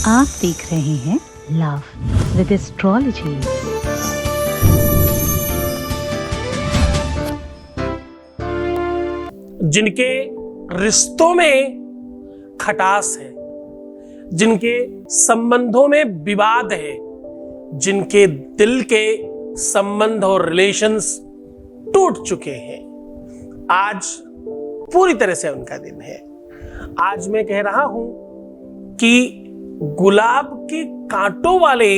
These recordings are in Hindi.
आप देख रहे हैं लव विद एस्ट्रोलॉजी। जिनके रिश्तों में खटास है, जिनके संबंधों में विवाद है, जिनके दिल के संबंध और रिलेशंस टूट चुके हैं, आज पूरी तरह से उनका दिन है। आज मैं कह रहा हूं कि गुलाब के कांटों वाले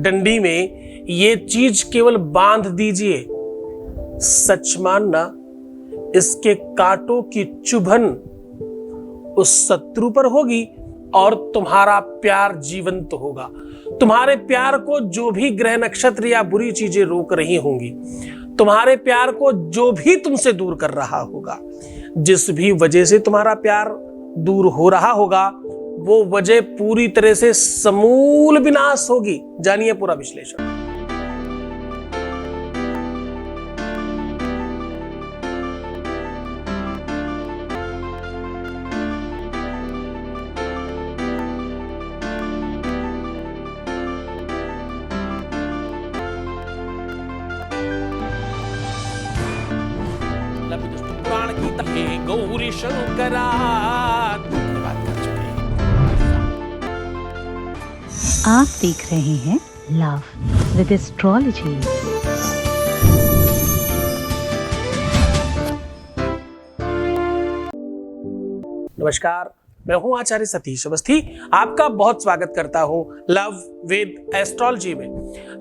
डंडी में ये चीज केवल बांध दीजिए, सच मानना इसके कांटों की चुभन उस शत्रु पर होगी और तुम्हारा प्यार जीवंत होगा। तुम्हारे प्यार को जो भी ग्रह नक्षत्र या बुरी चीजें रोक रही होंगी, तुम्हारे प्यार को जो भी तुमसे दूर कर रहा होगा, जिस भी वजह से तुम्हारा प्यार दूर हो रहा होगा, वो वजह पूरी तरह से समूल विनाश होगी। जानिए पूरा विश्लेषण। पुराण की तहे गौरी शंकरा धन्यवाद कर चुके हैं। आप देख रहे हैं लव विद एस्ट्रोलॉजी। नमस्कार, मैं हूं आचार्य सतीश अवस्थी। आपका बहुत स्वागत करता हूं लव विद एस्ट्रोलॉजी में।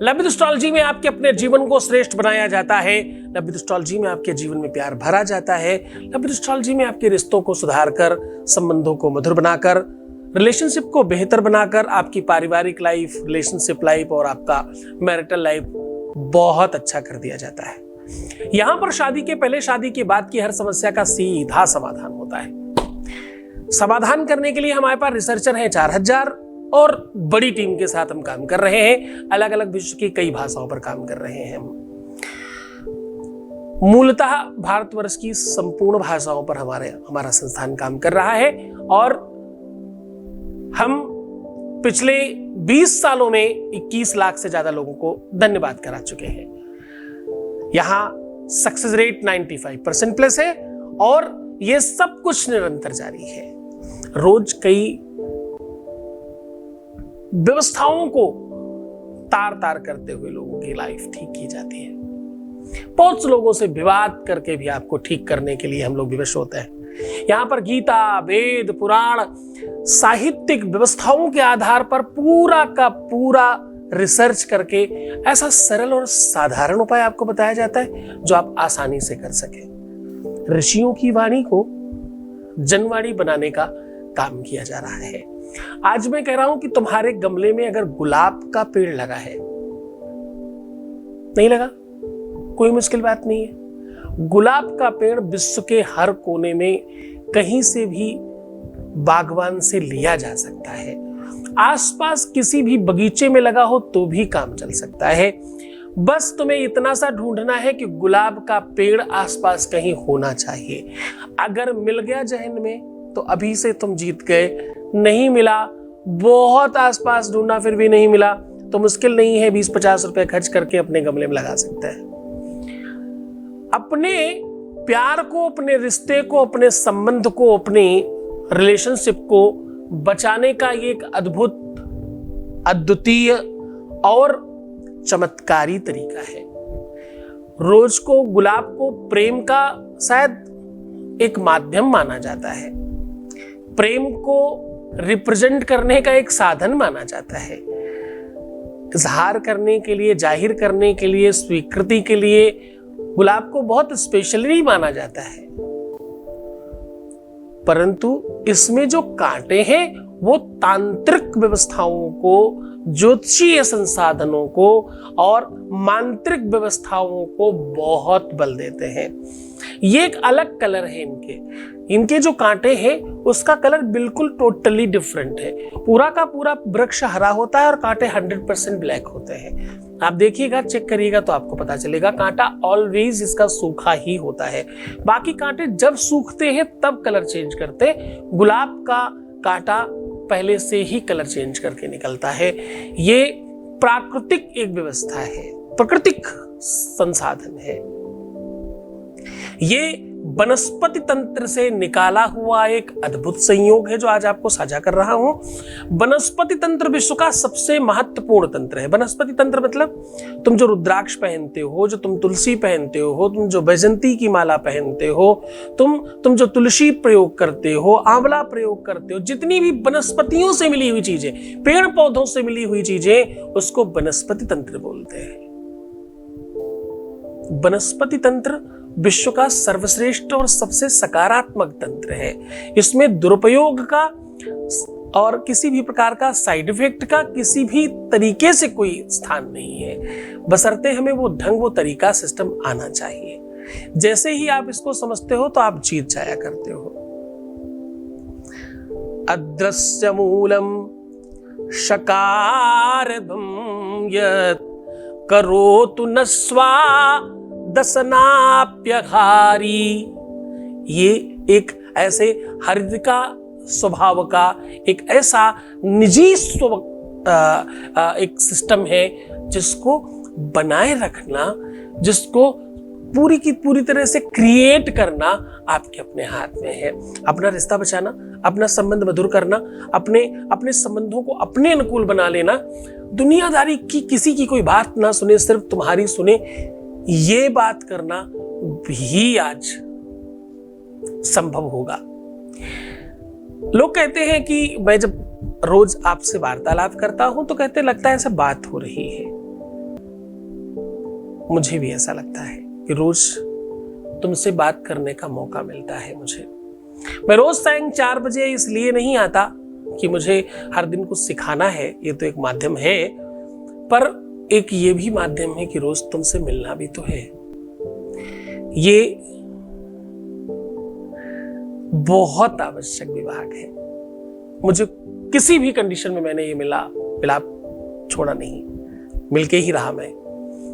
लव विद एस्ट्रोलॉजी में आपके अपने जीवन को श्रेष्ठ बनाया जाता है। लव विद एस्ट्रोलॉजी में आपके जीवन में प्यार भरा जाता है। लव विद एस्ट्रोलॉजी में आपके रिश्तों को सुधारकर, संबंधों को मधुर बनाकर, रिलेशनशिप को बेहतर बनाकर आपकी पारिवारिक लाइफ, रिलेशनशिप लाइफ और आपका मैरिटल लाइफ बहुत अच्छा कर दिया जाता है। यहां पर शादी के पहले, शादी के बाद की हर समस्या का सीधा समाधान होता है। समाधान करने के लिए हमारे पास रिसर्चर हैं 4000 और बड़ी टीम के साथ हम काम कर रहे हैं। अलग अलग विश्व की कई भाषाओं पर काम कर रहे हैं। मूलतः भारतवर्ष की संपूर्ण भाषाओं पर हमारा संस्थान काम कर रहा है और हम पिछले 20 सालों में 21 लाख से ज्यादा लोगों को धन्यवाद करा चुके हैं। यहां सक्सेस रेट 95% प्लस है और यह सब कुछ निरंतर जारी है। रोज कई व्यवस्थाओं को तार तार करते हुए लोगों की लाइफ ठीक की जाती है। बहुत से लोगों से विवाद करके भी आपको ठीक करने के लिए हम लोग विवश होते हैं। यहां पर गीता, वेद, पुराण, साहित्यिक व्यवस्थाओं के आधार पर पूरा का पूरा रिसर्च करके ऐसा सरल और साधारण उपाय आपको बताया जाता है जो आप आसानी से कर सके। ऋषियों की वाणी को जनवाणी बनाने का काम किया जा रहा है। आज मैं कह रहा हूं कि तुम्हारे गमले में अगर गुलाब का पेड़ लगा है, नहीं लगा, कोई मुश्किल बात नहीं है। गुलाब का पेड़ विश्व के हर कोने में कहीं से भी बागवान से लिया जा सकता है। आसपास किसी भी बगीचे में लगा हो तो भी काम चल सकता है। बस तुम्हें इतना सा ढूंढना है कि गुलाब का पेड़ आसपास कहीं होना चाहिए। अगर मिल गया जहन में तो अभी से तुम जीत गए। नहीं मिला, बहुत आसपास ढूंढा फिर भी नहीं मिला, तो मुश्किल नहीं है, 20-50 रुपए खर्च करके अपने गमले में लगा सकते हैं। अपने प्यार को, अपने रिश्ते को, अपने संबंध को, अपने रिलेशनशिप को बचाने का ये एक अद्भुत, अद्वितीय और चमत्कारी तरीका है। रोज को गुलाब को प्रेम का शायद एक माध्यम माना जाता है, प्रेम को रिप्रेजेंट करने का एक साधन माना जाता है, इजहार करने के लिए, जाहिर करने के लिए, स्वीकृति के लिए गुलाब को बहुत स्पेशली माना जाता है। परंतु इसमें जो कांटे हैं वो तांत्रिक व्यवस्थाओं को, ज्योतिषीय संसाधनों को और मांत्रिक व्यवस्थाओं को बहुत बल देते हैं। ये एक अलग कलर है इनके जो कांटे हैं उसका कलर बिल्कुल टोटली डिफरेंट है। पूरा का पूरा वृक्ष हरा होता है और कांटे 100% ब्लैक होते हैं। आप देखिएगा, चेक करिएगा तो आपको पता चलेगा। कांटा ऑलवेज इसका सूखा ही होता है। बाकी कांटे जब सूखते हैं तब कलर चेंज करते हैं। गुलाब का कांटा पहले से ही कलर चेंज करके निकलता है। ये प्राकृतिक एक व्यवस्था है, प्राकृतिक संसाधन है। ये वनस्पति तंत्र से निकाला हुआ एक अद्भुत संयोग है जो आज आपको साझा कर रहा हूं। वनस्पति तंत्र विश्व का सबसे महत्वपूर्ण तंत्र है। वनस्पति तंत्र मतलब तुम जो रुद्राक्ष पहनते हो, जो तुम तुलसी पहनते हो, तुम जो वैजंती की माला पहनते हो, तुम जो तुलसी प्रयोग करते हो, आंवला प्रयोग करते हो, जितनी भी वनस्पतियों से मिली हुई चीजें, पेड़ पौधों से मिली हुई चीजें, उसको वनस्पति तंत्र बोलते हैं। वनस्पति तंत्र विश्व का सर्वश्रेष्ठ और सबसे सकारात्मक तंत्र है। इसमें दुरुपयोग का और किसी भी प्रकार का साइड इफेक्ट का किसी भी तरीके से कोई स्थान नहीं है, बशर्ते हमें वो ढंग, वो तरीका, सिस्टम आना चाहिए। जैसे ही आप इसको समझते हो तो आप जीत जाया करते हो। अदृश्य मूलम शकारदं यत् करोतु न स्वा दसनाप्यघारी। ये एक ऐसे हृदय का स्वभाव का एक ऐसा निजी एक सिस्टम है जिसको बनाए रखना, जिसको पूरी की पूरी तरह से क्रिएट करना आपके अपने हाथ में है। अपना रिश्ता बचाना, अपना संबंध मधुर करना, अपने संबंधों को अपने अनुकूल बना लेना, दुनियादारी की किसी की कोई बात ना सुने, सिर्फ तुम्हारी सुने, ये बात करना भी आज संभव होगा। लोग कहते हैं कि मैं जब रोज आपसे वार्तालाप करता हूं तो कहते लगता है ऐसा बात हो रही है। मुझे भी ऐसा लगता है कि रोज तुमसे बात करने का मौका मिलता है मुझे। मैं रोज सायं 4 बजे इसलिए नहीं आता कि मुझे हर दिन कुछ सिखाना है, ये तो एक माध्यम है, पर एक ये भी माध्यम है कि रोज तुमसे मिलना भी तो है। ये बहुत आवश्यक विभाग है। मुझे किसी भी कंडीशन में मैंने ये मिलाप छोड़ा नहीं, मिलके ही रहा। मैं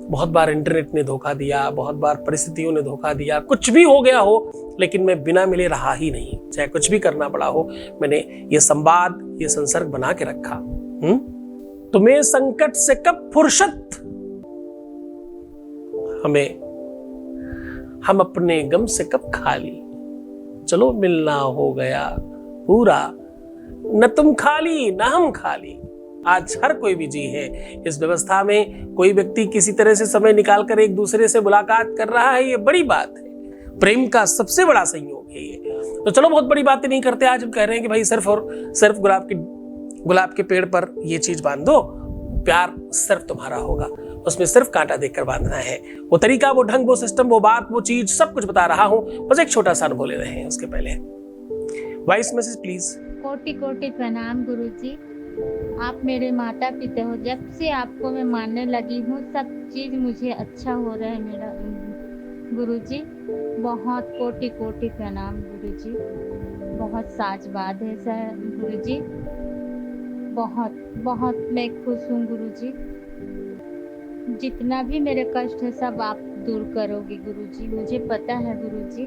बहुत बार इंटरनेट ने धोखा दिया, बहुत बार परिस्थितियों ने धोखा दिया, कुछ भी हो गया हो, लेकिन मैं बिना मिले रहा ही नहीं। चाहे कुछ भी करना पड़ा हो, मैंने ये संवाद, ये संसर्ग बना के रखा। तुम्हें संकट से कब फुर्सत, हम अपने गम से कब खाली। चलो मिलना हो गया पूरा, न तुम खाली न हम खाली। आज हर कोई बिजी है इस व्यवस्था में। कोई व्यक्ति किसी तरह से समय निकालकर एक दूसरे से मुलाकात कर रहा है, ये बड़ी बात है। प्रेम का सबसे बड़ा संयोग है ये। तो चलो बहुत बड़ी बातें नहीं करते। आज हम कह रहे हैं कि भाई सिर्फ और सिर्फ गुलाब के पेड़ पर ये चीज बांध दो, प्यार सिर्फ तुम्हारा होगा। उसमें सिर्फ कांटा देखकर बांधना है। वो तरीका, वो ढंग, वो सिस्टम, वो बात, वो चीज, सब कुछ बता रहा हूं। बस एक छोटा सा अनुभव ले रहे हैं उसके पहले। Voice message please. कोटि कोटि प्रणाम गुरुजी, आप मेरे माता पिता हो। जब से आपको मैं मानने लगी हूँ सब चीज मुझे अच्छा हो रहा है मेरा गुरुजी। बहुत कोटि कोटि प्रणाम गुरुजी। बहुत साजबाद है सर गुरुजी। बहुत बहुत मैं खुश हूँ गुरुजी। जितना भी मेरे कष्ट है सब आप दूर करोगे गुरुजी, मुझे पता है गुरुजी।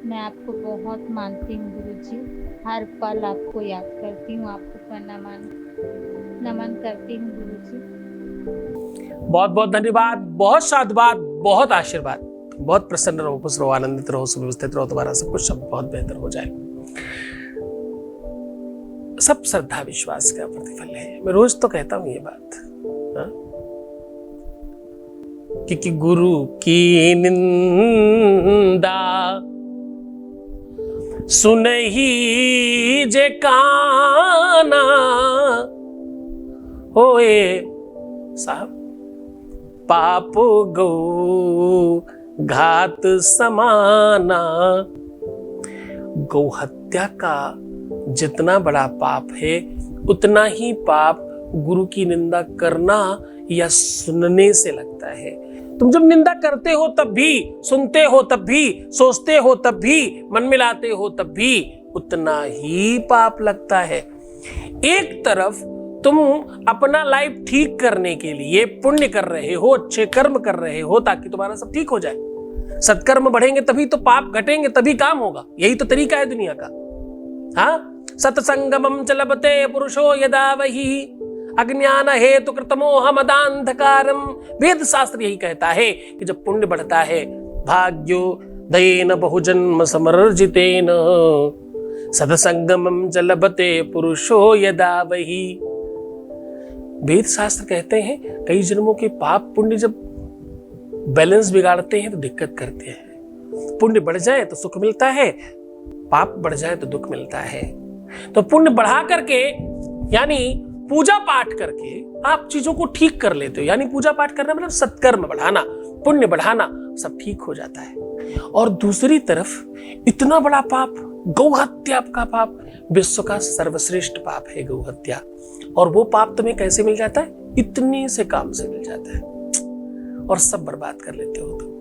मैं आपको बहुत मानती हूँ गुरुजी। हर पल आपको याद करती हूँ, आपको नमन करती हूँ गुरुजी। बहुत बहुत धन्यवाद, बहुत साधुवाद, बहुत आशीर्वाद। बहुत प्रसन्न रहो, खुश रहो, आनंदित रहो, सुव्यवस्थित रहो। तुम्हारा सब कुछ सब बहुत बेहतर हो जाए। सब श्रद्धा विश्वास का प्रतिफल है। मैं रोज तो कहता हूं ये बात, क्योंकि गुरु की निंदा सुनहि जे काना होए साहब, पाप गौ घात समाना। गौ हत्या का जितना बड़ा पाप है उतना ही पाप गुरु की निंदा करना या सुनने से लगता है। तुम जब निंदा करते हो तब भी, सुनते हो तब भी, सोचते हो तब भी, मन मिलाते हो तब भी उतना ही पाप लगता है। एक तरफ तुम अपना लाइफ ठीक करने के लिए पुण्य कर रहे हो, अच्छे कर्म कर रहे हो ताकि तुम्हारा सब ठीक हो जाए। सत्कर्म बढ़ेंगे तभी तो पाप घटेंगे, तभी काम होगा। यही तो तरीका है दुनिया का। हाँ, सत्संगमं च लभते पुरुषो यदा वही अज्ञान हेतु कृतमोह मदांधकारम। वेद शास्त्र यही कहता है कि जब पुण्य बढ़ता है, भाग्यो दयेन बहुजन्म समर्जितेन सत्संगमं च लभते पुरुषो यदा वही। वेद शास्त्र कहते हैं कई जन्मों के पाप पुण्य जब बैलेंस बिगाड़ते हैं तो दिक्कत करते हैं। पुण्य बढ़ जाए तो सुख मिलता है, पाप बढ़ जाए तो दुख मिलता है। तो पुण्य बढ़ा करके यानी पूजा पाठ करके आप चीजों को ठीक कर लेते हो। यानी पूजा पाठ करना मतलब सत्कर्म बढ़ाना, पुण्य बढ़ाना, सब ठीक हो जाता है। और दूसरी तरफ इतना बड़ा पाप, गौ हत्या का पाप, विश्व का सर्वश्रेष्ठ पाप है गौ हत्या। और वो पाप तुम्हें कैसे मिल जाता है? इतने से काम से मिल जाता है और सब बर्बाद कर लेते हो तुम।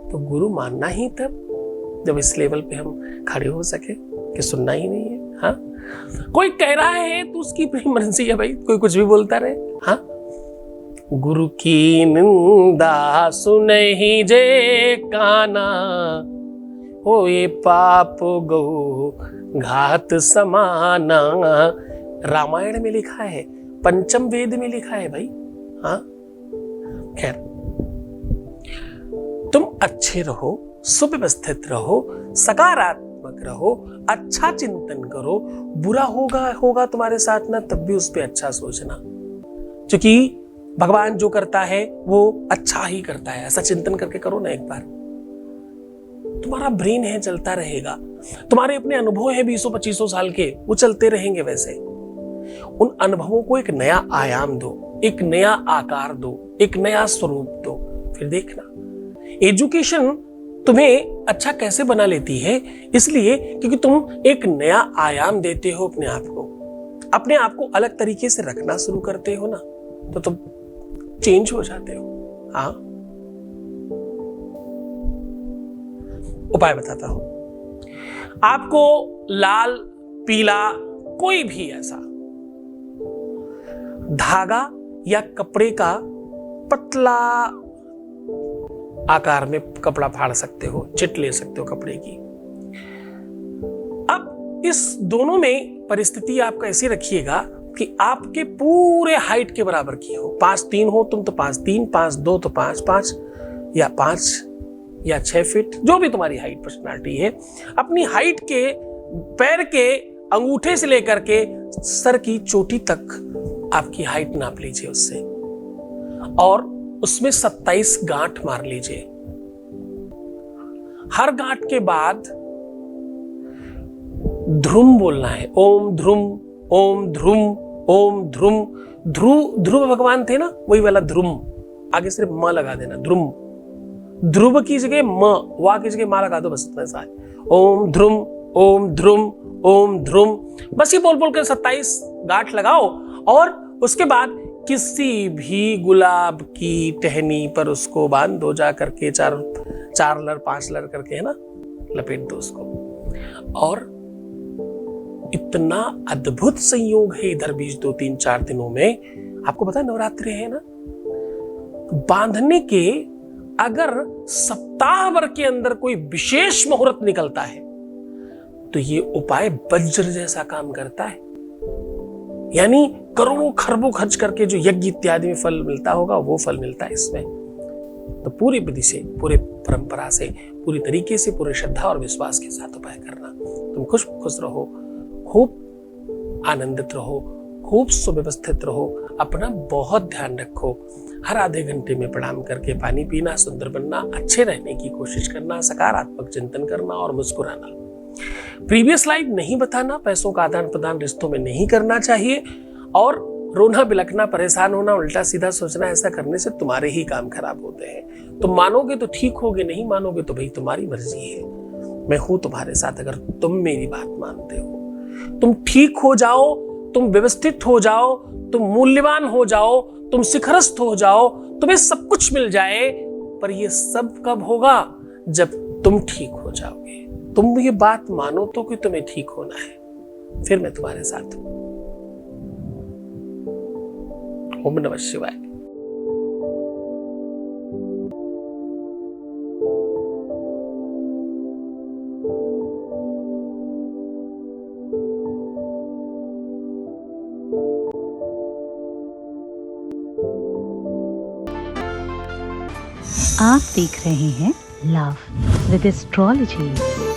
तो गुरु मानना ही तब जब इस लेवल पे हम खड़े हो सके कि सुनना ही नहीं है। हाँ, कोई कह रहा है तो उसकी अपनी मर्जी है भाई, कोई कुछ भी बोलता रहे। हाँ, गुरु की निंदा सुनहि जे काना, हो ये पाप गौ घात समाना। रामायण में लिखा है, पंचम वेद में लिखा है भाई। हाँ, खैर तुम अच्छे रहो, सुव्यवस्थित रहो, सकारात्मक रहो, अच्छा चिंतन करो। बुरा होगा तुम्हारे साथ ना, तब भी उस पर अच्छा सोचना, क्योंकि भगवान जो करता है वो अच्छा ही करता है। ऐसा चिंतन करके करो ना एक बार, तुम्हारा ब्रेन है चलता रहेगा। तुम्हारे अपने अनुभव है 20-25 साल के, वो चलते रहेंगे वैसे। उन अनुभवों को एक नया आयाम दो, एक नया आकार दो, एक नया स्वरूप दो, फिर देखना एजुकेशन तुम्हें अच्छा कैसे बना लेती है। इसलिए क्योंकि तुम एक नया आयाम देते हो अपने आप को अलग तरीके से रखना शुरू करते हो ना, तो तुम चेंज हो जाते हो। हाँ, उपाय बताता हूं आपको। लाल पीला कोई भी ऐसा धागा या कपड़े का पतला आकार में कपड़ा फाड़ सकते हो, चिट ले सकते हो कपड़े की। अब इस दोनों में परिस्थिति आप कैसे रखिएगा कि आपके पूरे हाइट के बराबर की हो। 5'3" हो तुम तो 5'3", 5'2" तो 5'5", या 5 या 6 फीट, जो भी तुम्हारी हाइट पर्सनालिटी है। अपनी हाइट के पैर के अंगूठे से लेकर के सर की चोटी तक आपकी हाइट नाप लीजिए उससे, और उसमें 27 गांठ मार लीजिए। हर गांठ के बाद ध्रुम बोलना है, ओम ध्रुम, ओम ध्रुम, ओम ध्रुम। ध्रुव भगवान थे ना, वही वाला ध्रुम, आगे सिर्फ म लगा देना, ध्रुम। ध्रुव की जगह म, वा की जगह मा लगा दो, बस इतना सा है। ओम ध्रुम, ओम ध्रुम, ओम ध्रुम। बस ये बोल बोल कर 27 गांठ लगाओ, और उसके बाद किसी भी गुलाब की टहनी पर उसको बांध दो, जा करके 4 लर 5 लर करके, है ना, लपेट दो उसको। और इतना अद्भुत संयोग है इधर बीच 2-3-4 दिनों में। आपको पता है नवरात्रि है ना, बांधने के अगर सप्ताह भर के अंदर कोई विशेष मुहूर्त निकलता है तो ये उपाय वज्र जैसा काम करता है। यानी करोड़ों खरबों खर्च करके जो यज्ञ इत्यादि में फल मिलता होगा, वो फल मिलता है इसमें। तो पूरी विधि से, पूरे परंपरा से, पूरी तरीके से, पूरे श्रद्धा और विश्वास के साथ उपाय करना। तुम खुश रहो, खूब आनंदित रहो, खूब सुव्यवस्थित रहो, अपना बहुत ध्यान रखो। हर आधे घंटे में प्रणाम करके पानी पीना, सुंदर बनना, अच्छे रहने की कोशिश करना, सकारात्मक चिंतन करना और मुस्कुराना। प्रीवियस लाइफ नहीं बताना, पैसों का आदान प्रदान रिश्तों में नहीं करना चाहिए, और रोना बिलखना, परेशान होना, उल्टा सीधा सोचना, ऐसा करने से तुम्हारे ही काम खराब होते हैं। तुम मानोगे तो ठीक होगे, नहीं मानोगे तो भाई तुम्हारी मर्जी है। मैं हूं तुम्हारे साथ अगर तुम मेरी बात मानते हो। तुम ठीक हो जाओ, तुम व्यवस्थित हो जाओ, तुम मूल्यवान हो जाओ, तुम शिखरस्थ हो जाओ, तुम्हें सब कुछ मिल जाए। पर ये सब कब होगा? जब तुम ठीक हो जाओगे। तुम ये बात मानो तो कि तुम्हें ठीक होना है, फिर मैं तुम्हारे साथ हूं। ओम नमः शिवाय। आप देख रहे हैं लव विद एस्ट्रोलॉजी।